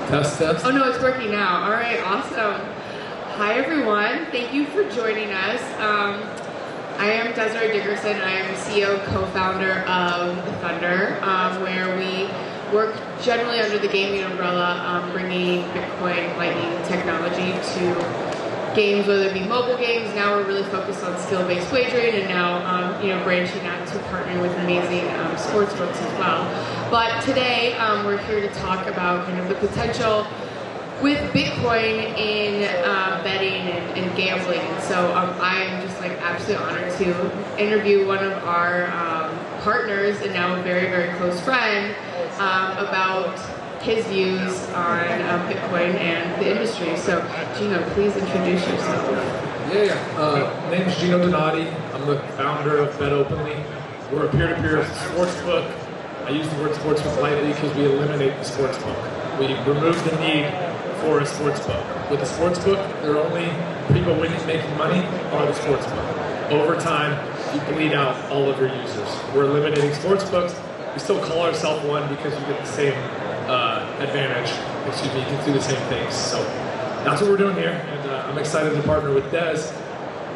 Test, test. Oh no, it's working now. All right, awesome. Hi everyone, thank you for joining us. I am Desiree Dickerson. I am CEO, co-founder of THNDR, where we work generally under the gaming umbrella, bringing Bitcoin Lightning technology to games, whether it be mobile games. Now we're really focused on skill-based wagering, and now branching out to partnering with amazing sportsbooks as well. But today we're here to talk about kind of the potential with Bitcoin in betting and gambling. And so I am just like absolutely honored to interview one of our partners and now a very, very close friend about his views on Bitcoin and the industry. So Gino, please introduce yourself. My name is Gino Dady. I'm the founder of BetOpenly. We're a peer-to-peer sportsbook. I use the word sportsbook lightly because we eliminate the sportsbook. We remove the need for a sportsbook. With a sportsbook, the only people making money are the sportsbook. Over time, you bleed out all of your users. We're eliminating sportsbooks. We still call ourselves one because you get the same advantage. You can do the same things. So that's what we're doing here, and I'm excited to partner with Des.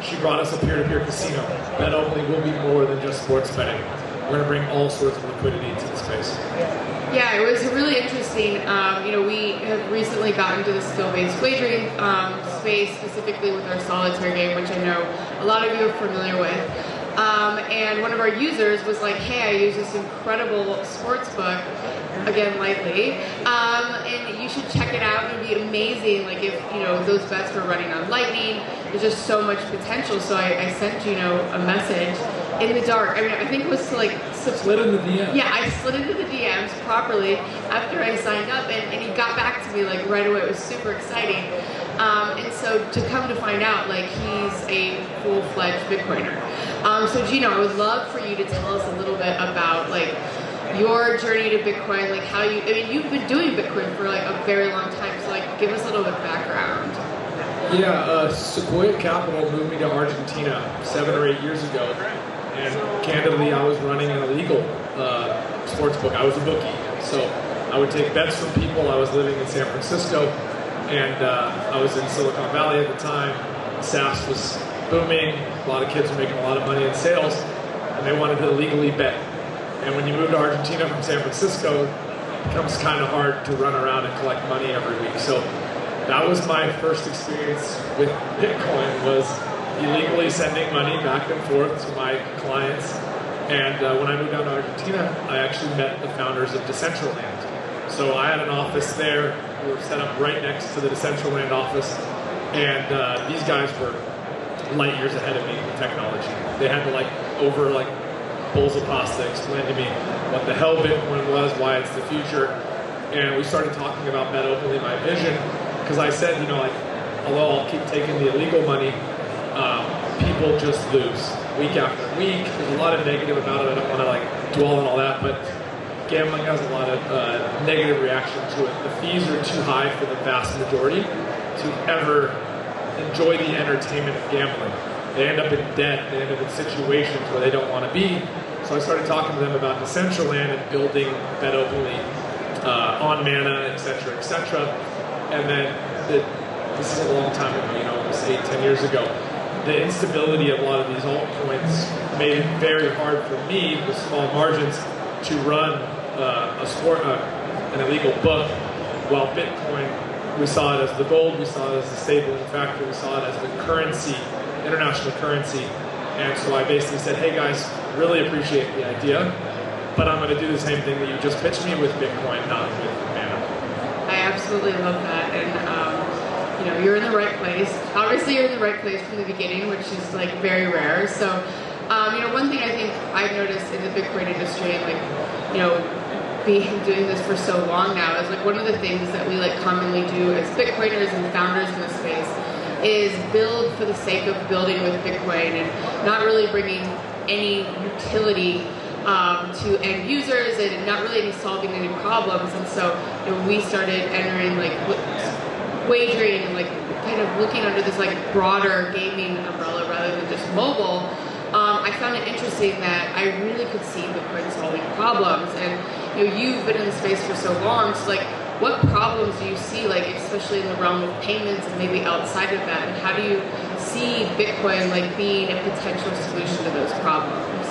She brought us a peer-to-peer casino. BetOpenly will be more than just sports betting. We're going to bring all sorts of liquidity into the space. Yeah, it was really interesting. We have recently gotten into the skill-based wagering space, specifically with our solitaire game, which I know a lot of you are familiar with. And one of our users was like, hey, I use this incredible sports book, again, lightly, and you should check it out. It would be amazing, like if, those bets were running on Lightning. There's just so much potential. So I sent Gino a message in the dark. I mean, I think it was to like... Slid in the DMs. Yeah, I slid into the DMs properly after I signed up, and he got back to me like right away. It was super exciting. And so to come to find out, like he's a full-fledged Bitcoiner. So Gino, I would love for you to tell us a little bit about like your journey to Bitcoin, like how you've been doing Bitcoin for like a very long time. So like give us a little bit of background. Yeah, Sequoia Capital moved me to Argentina 7 or 8 years ago. And candidly, I was running an illegal sportsbook. I was a bookie. So I would take bets from people. I was living in San Francisco, and I was in Silicon Valley at the time. SaaS was booming. A lot of kids were making a lot of money in sales, and they wanted to legally bet. And when you move to Argentina from San Francisco, it becomes kind of hard to run around and collect money every week. So that was my first experience with Bitcoin, was illegally sending money back and forth to my clients. And when I moved down to Argentina, I actually met the founders of Decentralized. So I had an office there. We were set up right next to the Decentralized office. And these guys were light years ahead of me with technology. They had to over bowls of pasta explain to me what the hell Bitcoin was, why it's the future. And we started talking about BetOpenly, my vision, because I said, although I'll keep taking the illegal money, people just lose week after week. There's a lot of negative about it. I don't want to dwell on all that, but gambling has a lot of negative reaction to it. The fees are too high for the vast majority to ever enjoy the entertainment of gambling. They end up in debt. They end up in situations where they don't want to be. So I started talking to them about Decentraland and building BetOpenly on Mana, et cetera, et cetera. And then this is a long time ago, almost 8-10 years ago. The instability of a lot of these altcoins made it very hard for me, with small margins, to run an illegal book, while Bitcoin, we saw it as the gold, we saw it as the stabilizing factor, we saw it as the currency, international currency. And so I basically said, hey guys, really appreciate the idea, but I'm going to do the same thing that you just pitched me with Bitcoin, not with Mana. I absolutely love that, and you're in the right place. Obviously, you're in the right place from the beginning, which is very rare. So, one thing I think I've noticed in the Bitcoin industry, and being doing this for so long now, is one of the things that we commonly do as Bitcoiners and founders in this space is build for the sake of building with Bitcoin and not really bringing any utility to end users and not really solving any problems. And so we started entering wagering and kind of looking under this broader gaming umbrella rather than just mobile. I found it interesting that I really could see Bitcoin solving problems, and you've been in the space for so long, so like, what problems do you see, like especially in the realm of payments and maybe outside of that, and how do you see Bitcoin like being a potential solution to those problems?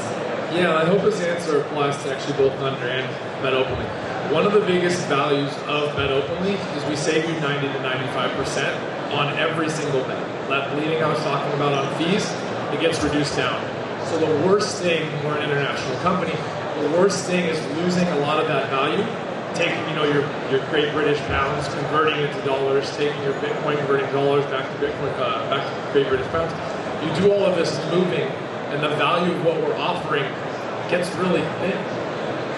Yeah, I hope this answer applies to actually both Thunder and BetOpenly. One of the biggest values of BetOpenly is we save you 90 to 95% on every single bet. That bleeding I was talking about on fees, it gets reduced down. So the worst thing, we're an international company, the worst thing is losing a lot of that value, taking your Great British pounds, converting it to dollars, taking your Bitcoin, converting dollars back to Bitcoin, back to Great British pounds. You do all of this moving, and the value of what we're offering gets really thin.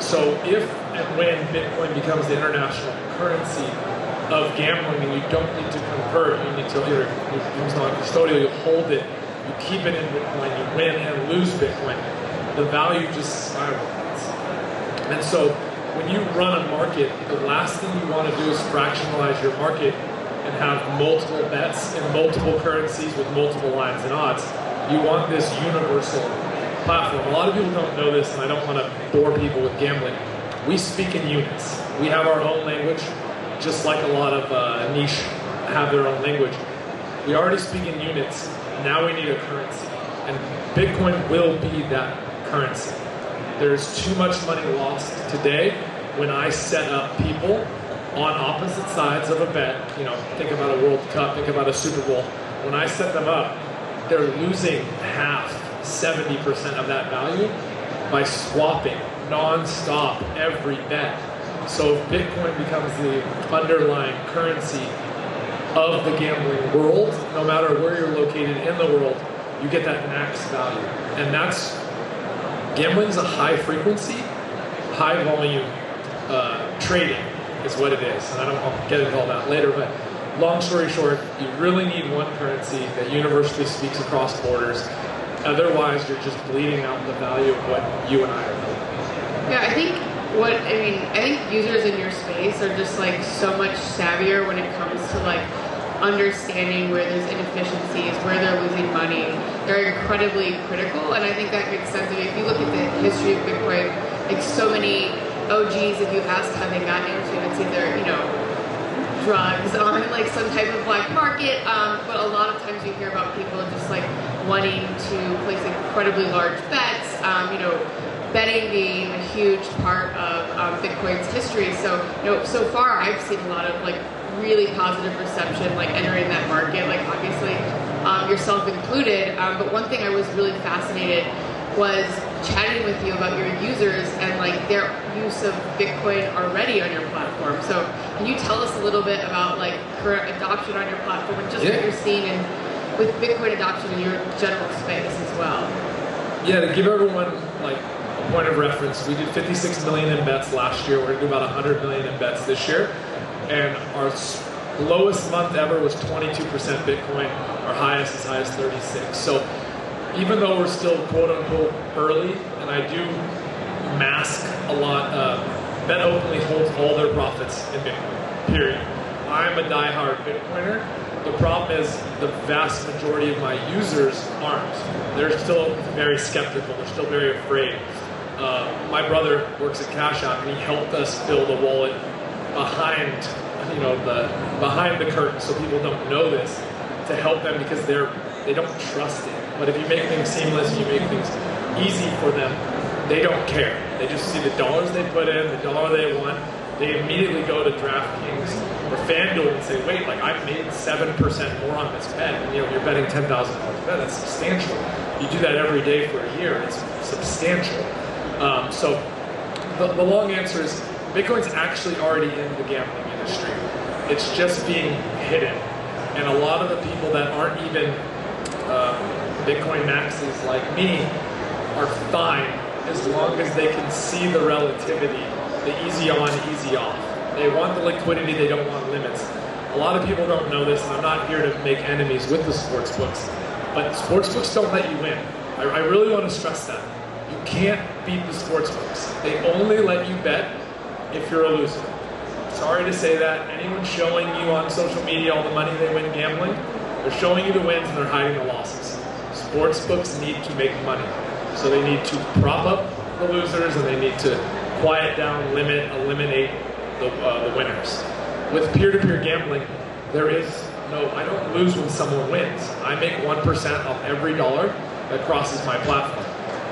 So if and when Bitcoin becomes the international currency of gambling, and you don't need to convert, you need to, it becomes non-custodial, you hold it, you keep it in Bitcoin, you win and lose Bitcoin, the value just skyrockets. And so when you run a market, the last thing you want to do is fractionalize your market and have multiple bets in multiple currencies with multiple lines and odds. You want this universal platform. A lot of people don't know this, and I don't want to bore people with gambling. We speak in units. We have our own language, just like a lot of niche have their own language. We already speak in units. Now we need a currency. And Bitcoin will be that currency. There's too much money lost today when I set up people on opposite sides of a bet. Think about a World Cup, think about a Super Bowl. When I set them up, they're losing half, 70% of that value by swapping non-stop every bet. So if Bitcoin becomes the underlying currency of the gambling world, no matter where you're located in the world, you get that max value. And gambling's a high frequency, high volume trading is what it is. And I'll get into all that later, but long story short, you really need one currency that universally speaks across borders. Otherwise, you're just bleeding out the value of what you and I are building. Yeah, I think users in your space are just like so much savvier when it comes to like understanding where there's inefficiencies, where they're losing money. They're incredibly critical, and I think that makes sense. I mean, if you look at the history of Bitcoin, like so many OGs, if you ask how they got into it, it's either drugs on like some type of black market, but a lot of times you hear about people just like wanting to place incredibly large bets, betting being a huge part of Bitcoin's history. So, so far I've seen a lot of like really positive reception, like entering that market, like obviously yourself included. But one thing I was really fascinated was chatting with you about your users and like their use of Bitcoin already on your platform. So can you tell us a little bit about like current adoption on your platform and just what you're seeing with Bitcoin adoption in your general space as well? Yeah, to give everyone like a point of reference, we did 56 million in bets last year. We're going to do about 100 million in bets this year. And our lowest month ever was 22% Bitcoin. Our highest is high as 36. So even though we're still quote unquote early, and I do mask a lot, BetOpenly holds all their profits in Bitcoin, period. I'm a diehard Bitcoiner. The problem is the vast majority of my users aren't. They're still very skeptical. They're still very afraid. My brother works at Cash App, and he helped us build a wallet behind the curtain, so people don't know this, to help them because they don't trust it. But if you make things seamless, you make things easy for them, they don't care. They just see the dollars they put in, the dollar they want. They immediately go to DraftKings or FanDuel and say, wait, like I made 7% more on this bet. And you're betting $10,000 bet. That's substantial. You do that every day for a year. It's substantial. So the long answer is Bitcoin's actually already in the gambling industry. It's just being hidden. And a lot of the people that aren't even Bitcoin maxes like me are fine as long as they can see the relativity, the easy on, easy off. They want the liquidity, they don't want limits. A lot of people don't know this, and I'm not here to make enemies with the sportsbooks, but sportsbooks don't let you win. I really want to stress that. You can't beat the sportsbooks. They only let you bet if you're a loser. Sorry to say that. Anyone showing you on social media all the money they win gambling, they're showing you the wins and they're hiding the losses. Sportsbooks need to make money. So they need to prop up the losers and they need to quiet down, eliminate the winners. With peer-to-peer gambling, there is no, I don't lose when someone wins. I make 1% off every dollar that crosses my platform.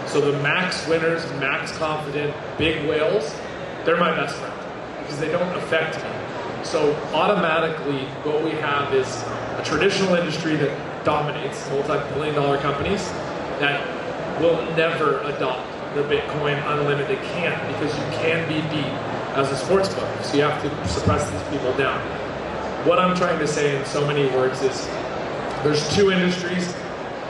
So the max winners, max confident, big whales, they're my best friend because they don't affect me. So automatically what we have is a traditional industry that dominates, multi-billion-dollar companies that will never adopt the Bitcoin unlimited can't, because you can be beat as a sportsbook. So you have to suppress these people down. What I'm trying to say in so many words is there's two industries.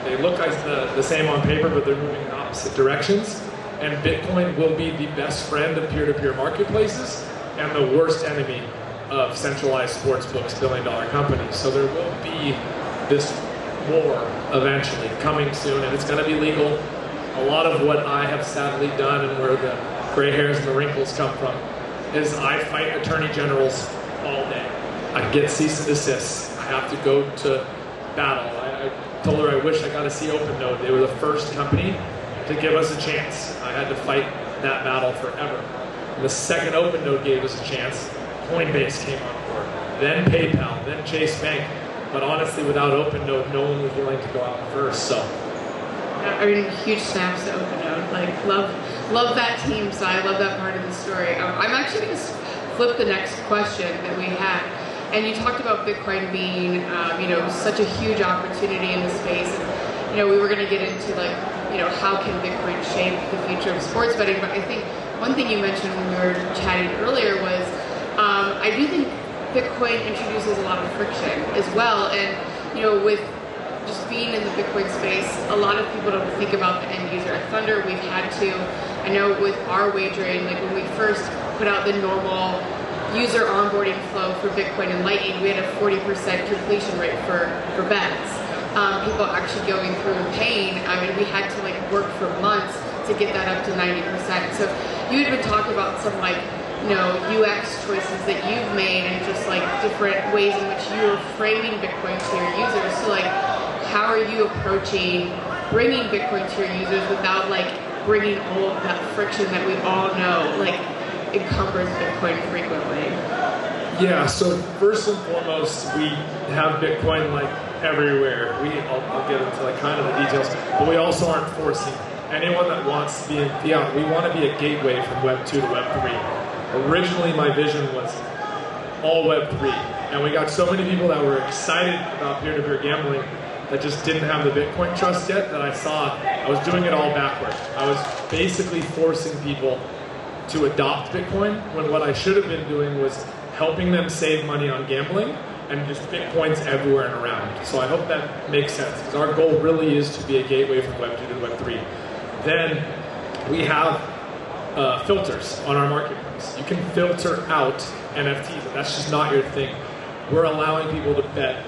They look like the same on paper, but they're moving in opposite directions. And Bitcoin will be the best friend of peer-to-peer marketplaces and the worst enemy of centralized sportsbooks, billion-dollar companies. So there will be this war eventually coming soon, and it's going to be legal. A lot of what I have sadly done and where the gray hairs and the wrinkles come from is I fight attorney generals all day. I get cease and desist. I have to go to battle. I told her I wish I got a C open node. They were the first company to give us a chance. I had to fight that battle forever. And the second open node gave us a chance, Coinbase came on board, then PayPal, then Chase Bank. But honestly, without open node, no one was willing to go out first. So, I mean, huge snaps to OpenNode. Like, love that team, so I love that part of the story. I'm actually going to flip the next question that we had. And you talked about Bitcoin being, such a huge opportunity in the space. And, we were going to get into, how can Bitcoin shape the future of sports betting. But I think one thing you mentioned when we were chatting earlier was, I do think Bitcoin introduces a lot of friction as well. And, with just being in the Bitcoin space, a lot of people don't think about the end user. At Thunder, we've had to, I know with our wagering, like when we first put out the normal user onboarding flow for Bitcoin and Lightning, we had a 40% completion rate for bets. People actually going through and paying, we had to work for months to get that up to 90%. So you had been talking about some UX choices that you've made and just different ways in which you're framing Bitcoin to your users. So how are you approaching bringing Bitcoin to your users without bringing all of that friction that we all know encumbers Bitcoin frequently? Yeah, so first and foremost, we have Bitcoin everywhere. I'll get into kind of the details, but we also aren't forcing anyone that wants to be in fiat. We want to be a gateway from Web 2 to Web 3. Originally, my vision was all Web 3, and we got so many people that were excited about peer-to-peer gambling that just didn't have the Bitcoin trust yet that I saw I was doing it all backwards. I was basically forcing people to adopt Bitcoin when what I should have been doing was helping them save money on gambling and just Bitcoin's everywhere and around. So I hope that makes sense, because our goal really is to be a gateway from Web 2 to Web 3. Then we have filters on our marketplace. You can filter out NFTs, and that's just not your thing. We're allowing people to bet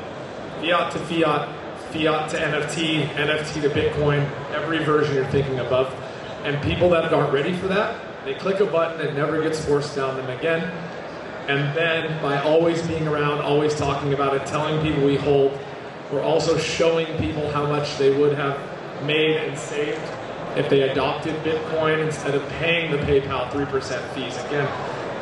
fiat to fiat, fiat to NFT, NFT to Bitcoin, every version you're thinking above. And people that aren't ready for that, they click a button and it never gets forced down them again. And then by always being around, always talking about it, telling people we hold, we're also showing people how much they would have made and saved if they adopted Bitcoin instead of paying the PayPal 3% fees. Again,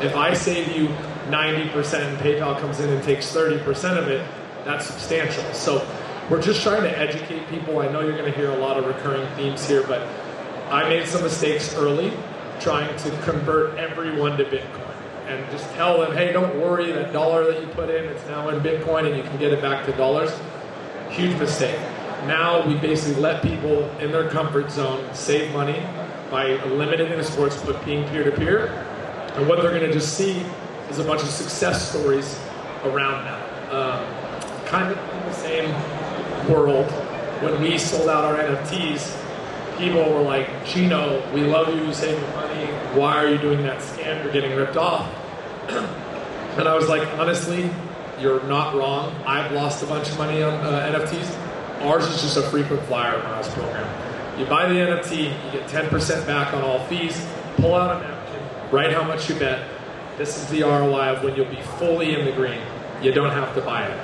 if I save you 90% and PayPal comes in and takes 30% of it, that's substantial. So we're just trying to educate people. I know you're going to hear a lot of recurring themes here, but I made some mistakes early trying to convert everyone to Bitcoin and just tell them, hey, don't worry, that dollar that you put in, it's now in Bitcoin and you can get it back to dollars. Huge mistake. Now we basically let people in their comfort zone save money by eliminating the sportsbook being peer-to-peer. And what they're going to just see is a bunch of success stories around that. Kind of in the same world, when we sold out our NFTs, people were like, Gino, we love you saving money. Why are you doing that scam? You're getting ripped off. And I was like, honestly, you're not wrong. I've lost a bunch of money on NFTs. Ours is just a frequent flyer miles program. You buy the NFT, you get 10% back on all fees, pull out a napkin, write how much you bet. This is the ROI of when you'll be fully in the green. You don't have to buy it.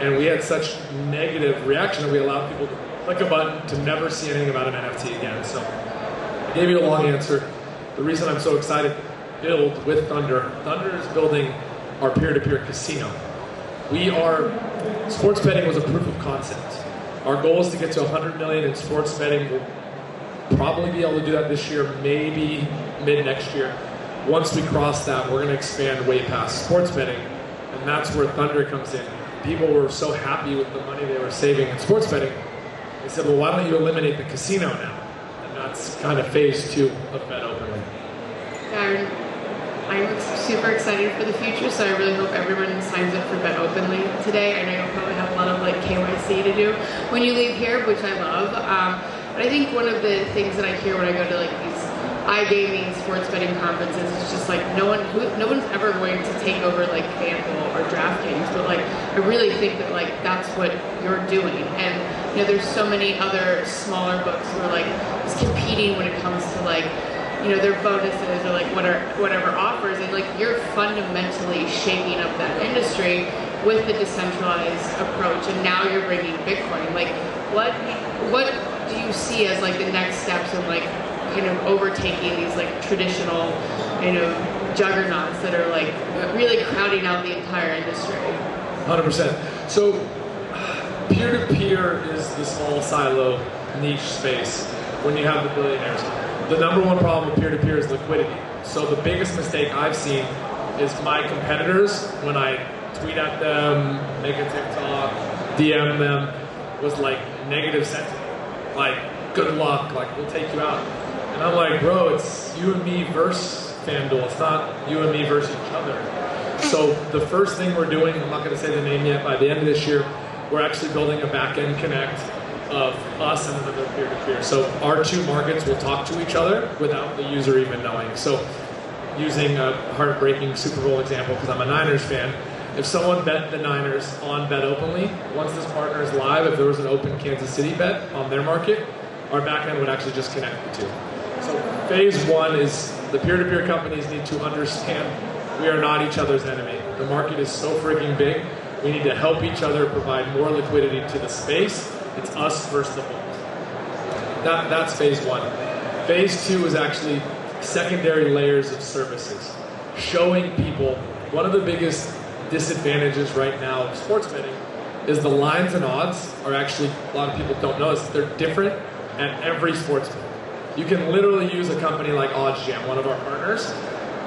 And we had such negative reaction that we allowed people to click a button to never see anything about an NFT again. So I gave you a long answer. The reason I'm so excited, build with Thunder. Thunder is building our peer-to-peer casino. Sports betting was a proof of concept. Our goal is to get to 100 million in sports betting. We'll probably be able to do that this year, maybe mid next year. Once we cross that, we're going to expand way past sports betting, and that's where Thunder comes in. People were so happy with the money they were saving in sports betting. They said, well, why don't you eliminate the casino now? And that's kind of phase 2 of BetOpenly. I'm super excited for the future, so I really hope everyone signs up for BetOpenly today. I know you'll probably have a lot of KYC to do when you leave here, which I love. But I think one of the things that I hear when I go to these iGaming sports betting conferences is just no one's ever going to take over FanDuel or DraftKings, but I really think that that's what you're doing. And there's so many other smaller books who are just competing when it comes to their bonuses or whatever offers, and you're fundamentally shaking up that industry with the decentralized approach, and now you're bringing Bitcoin. What do you see as the next steps of overtaking these traditional juggernauts that are really crowding out the entire industry? 100%. So peer-to-peer is the small silo niche space when you have the billionaires. The number one problem with peer-to-peer is liquidity. So the biggest mistake I've seen is my competitors, when I tweet at them, make a TikTok, DM them, was negative sentiment. Good luck, we'll take you out. And I'm like, bro, it's you and me versus FanDuel. It's not you and me versus each other. So the first thing we're doing, I'm not going to say the name yet, by the end of this year, we're actually building a back-end connect of us and another peer-to-peer. So our two markets will talk to each other without the user even knowing. So using a heartbreaking Super Bowl example, because I'm a Niners fan, if someone bet the Niners on BetOpenly, once this partner is live, if there was an open Kansas City bet on their market, our backend would actually just connect the two. So phase 1 is the peer-to-peer companies need to understand we are not each other's enemy. The market is so freaking big, we need to help each other provide more liquidity to the space. It's us versus the bulls. That's phase 1. Phase 2 is actually secondary layers of services. Showing people, one of the biggest disadvantages right now of sports betting is the lines and odds are actually, a lot of people don't know this, they're different at every sports book. You can literally use a company like OddsJam, one of our partners,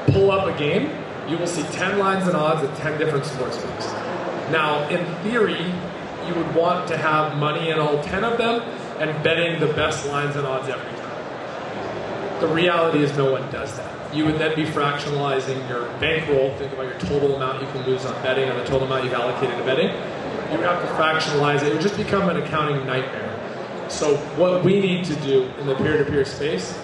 pull up a game, you will see 10 lines and odds at 10 different sports books. Now, in theory, you would want to have money in all 10 of them and betting the best lines and odds every time. The reality is no one does that. You would then be fractionalizing your bankroll. Think about your total amount you can lose on betting and the total amount you've allocated to betting. You would have to fractionalize it. It would just become an accounting nightmare. So what we need to do in the peer-to-peer space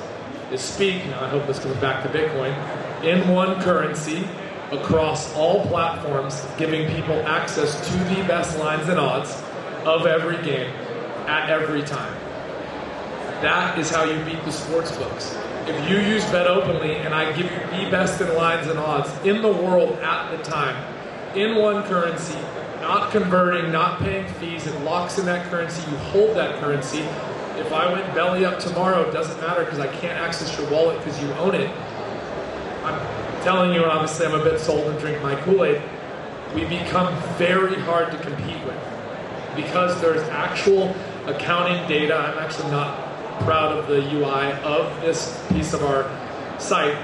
is speak, now I hope this comes back to Bitcoin, in one currency across all platforms, giving people access to the best lines and odds of every game at every time. That is how you beat the sports books. If you use BetOpenly and I give you the best in lines and odds in the world at the time, in one currency, not converting, not paying fees, it locks in that currency, you hold that currency. If I went belly up tomorrow, it doesn't matter because I can't access your wallet because you own it. I'm telling you, and obviously I'm a bit sold and drink my Kool-Aid, we become very hard to compete with because there's actual accounting data. I'm actually not proud of the UI of this piece of our site,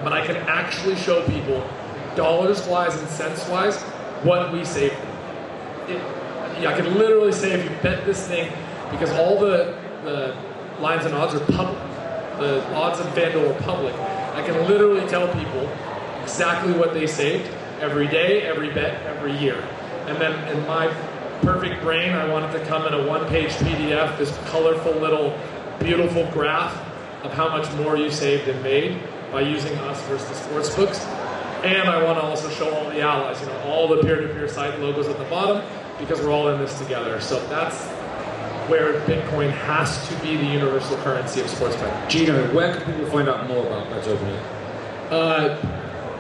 but I can actually show people dollars-wise and cents-wise what we save. I can literally say if you bet this thing, because all the lines and odds are public, the odds of FanDuel are public, I can literally tell people exactly what they saved every day, every bet, every year. And then in my perfect brain, I want it to come in a one-page PDF, this colorful little beautiful graph of how much more you saved and made by using us versus the sports books. And I want to also show all the allies, all the peer-to-peer site logos at the bottom, because we're all in this together. So that's where Bitcoin has to be the universal currency of sports betting. Gino, where can people find out more about BetOpenly?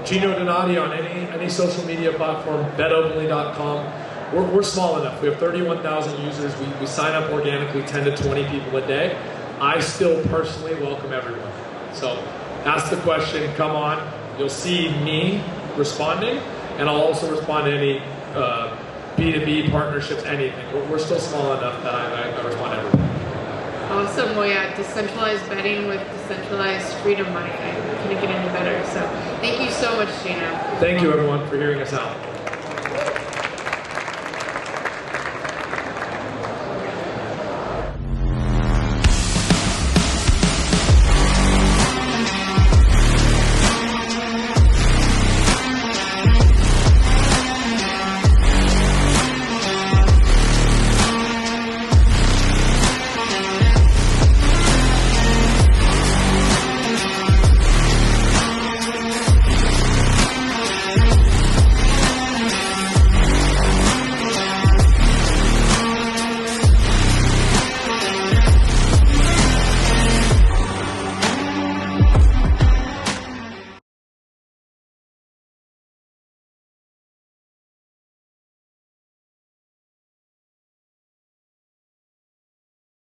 Gino Dady on any social media platform, betopenly.com. We're small enough. We have 31,000 users. We sign up organically 10 to 20 people a day. I still personally welcome everyone. So ask the question, come on. you'll see me responding, and I'll also respond to any B2B partnerships, anything. We're still small enough that I respond to everything. Awesome. Well, yeah, decentralized betting with decentralized freedom money. I couldn't get any better. So thank you so much, Gino. Thank you, everyone, for hearing us out.